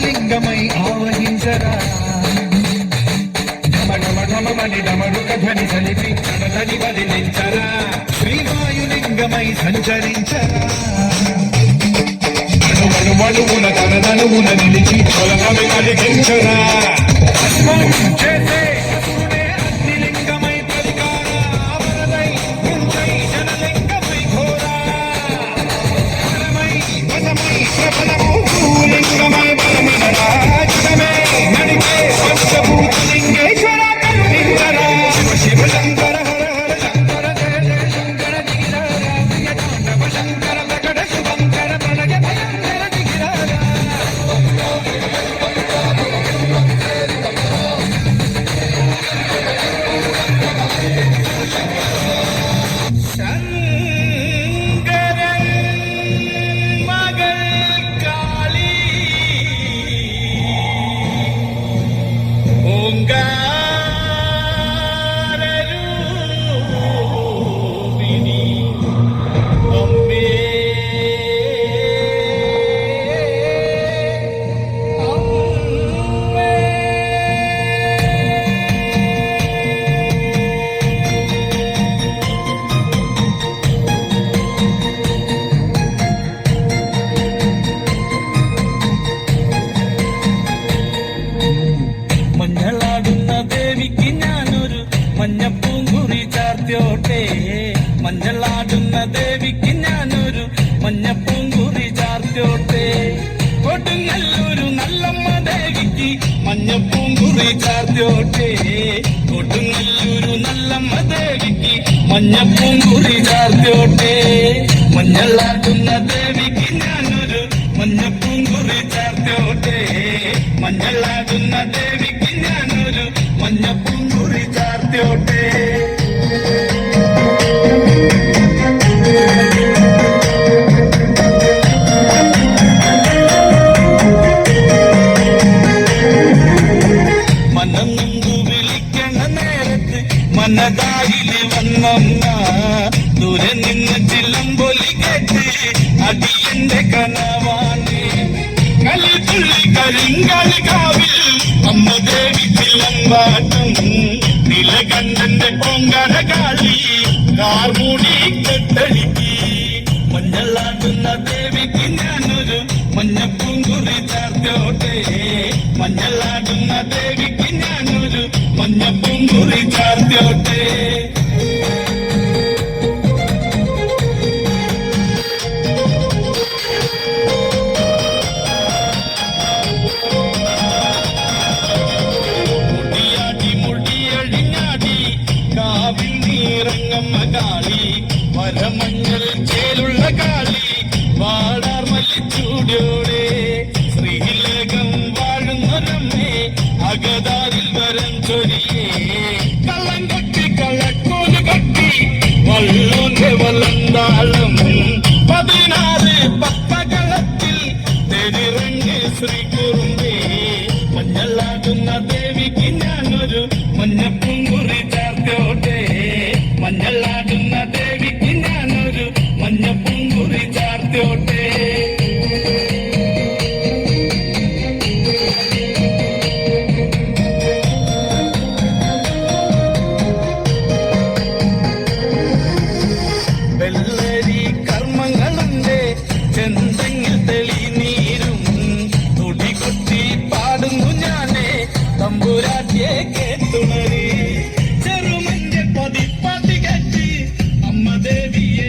లింగమై ఆవహించరా ఢమఢమఢమని డమరుక ధ్వని సలిపి తడతడి వదిలించరా శ్రీవాయులింగమై సంచరించరా అణువణువున తనదనువున నిలిచి తొలగమి కలిగించరా చేసే മഞ്ഞളാടുന്ന ദേവിക്ക് ഞാനൊരു മഞ്ഞപ്പൂങ്കുറി ചാർത്തോട്ടെ കൊടുങ്ങല്ലൂരു നല്ലമ്മ ദേവിക്ക് മഞ്ഞപ്പൂങ്കുറി ചാർത്തോട്ടെ കൊടുങ്ങല്ലൂരു നല്ലമ്മ ദേവിക്ക് മഞ്ഞപ്പൂങ്കുറി ചാർത്തോട്ടെ മഞ്ഞളാടുന്ന ദേവിക്ക് ഞാനൊരു മഞ്ഞപ്പൂങ്കുറി ചാർത്തോട്ടെ മഞ്ഞളാടുന്ന ദേവിക്ക് ഞാനൊരു മഞ്ഞപ്പൂങ്കുറി ചാർത്തോട്ടെ മനതായില് വന്നമ്മ ദൂരെ നിന്ന് ചിലമ്പൊലി കേട്ട് അടിയന്റെ കനവാണ് കളിത്തുള്ളി കരിങ്കാളി കാവിൽ അമ്മ ദേവി ചിലമ്പാട്ടം നിലകണ്ഠന്റെ പൊങ്കര കാളി കാർമൂടി കെട്ടടിക്ക് മഞ്ഞളാടുന്ന ദേവിക്ക് ഞാനൊരു മഞ്ഞപ്പൂങ്കുറി ചാർത്തോട്ടെ മഞ്ഞളാടുന്ന ദേവിക്ക് ഞാനൊരു മഞ്ഞപ്പൂങ്കുറി ചാർത്തോട്ടെ മുടിയാടി മുടിയഴിഞ്ഞാടി കാവിൽ നീറങ്ങമ്മ കാളി വരമഞ്ഞൾ ചേലുള്ള കാളി വാടാർ മല്ലിച്ചൂടിയോടെ ശ്രീലേഖം വാഴുന്നൊരമ്മേ അകതാരിൽ വരം ചൊരിയേ കള്ളം കെട്ടി കള്ളക്കോല് കെട്ടി വള്ളോന്റെ വലന്താളം 16 പപ്പകളത്തിൽ തെരിറങ്ങി ശ്രീകുറുമ്പേ മഞ്ഞളാടുന്ന ദേവിക്ക് ഞാനൊരു മഞ്ഞപ്പൂങ്കുറി ചാർത്തോട്ടെ മഞ്ഞളാടുന്ന ദേവിക്ക് ഞാനൊരു മഞ്ഞപ്പൂങ്കുറി ചാർത്തോട്ടെ വെള്ളരി കർമ്മങ്ങളുണ്ട് ചെന്തെങ്ങിൽ തെളിനീരും തുടികൊട്ടി പാടുന്നു ഞാനേ തമ്പുരാട്ടിയെ കേട്ടുണരി ചെറുമന്റെ പതിപ്പാത്തി കെട്ടി അമ്മ ദേവിയെ